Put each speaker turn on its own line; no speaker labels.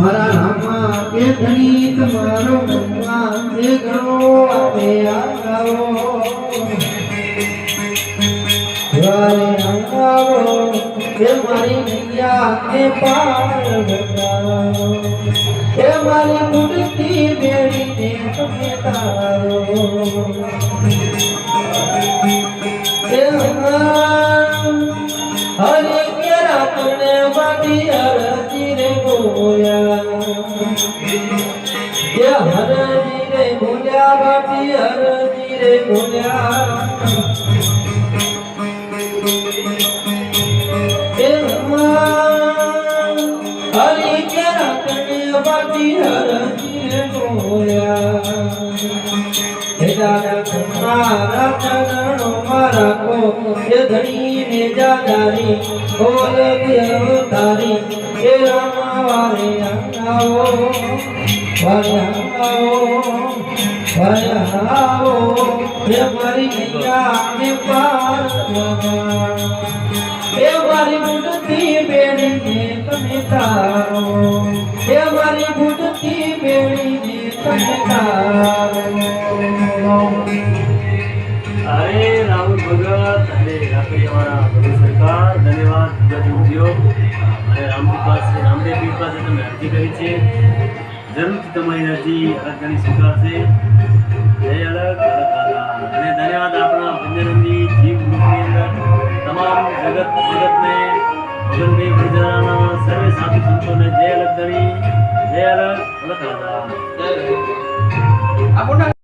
મારા નામમાં કે ધણી તમારો મનમાં જે ગણો આવે આવો વારે આવો કે મારી નૈયા કે પાર બતાવો કે મારી મુઠ્ઠી બેડીને તમે તારો હરે કે રાતને વાડી અરજી રે બોલ્યા કે હરજી રે બોલ્યા વાડી અરજી રે બોલ્યા કે હરે કે રાતને વાડી અરજી રે બોલ્યા મારા ચરણો મારા કો એ ધણી ને જાદારી બોલ તારી એ રામાવારે આવો વારે આવો એ મારી નૈયા ને પાર એ મારી મુઠ્ઠી બેડીને તમે તારો એ મારી મુઠ્ઠી બેડીને તમે તારો
अरे राहुल भगत अरे राकेशवाड़ा भगत सरकार धन्यवाद जगजीओ अरे रामदेव जी પાસે તમે અરજી કરી છે જરૂરથી તમારી અરજી અરજી સ્વીકારશે જય અલગ અને ધન્યવાદ આપણા પંજરંદી જીવ ગ્રુપની અંદર તમામ જગતને ભગનભાઈ ગુજરાતના સર્વે સાધુ સંતોને જય અલગ ધણી જય અલગ અલગ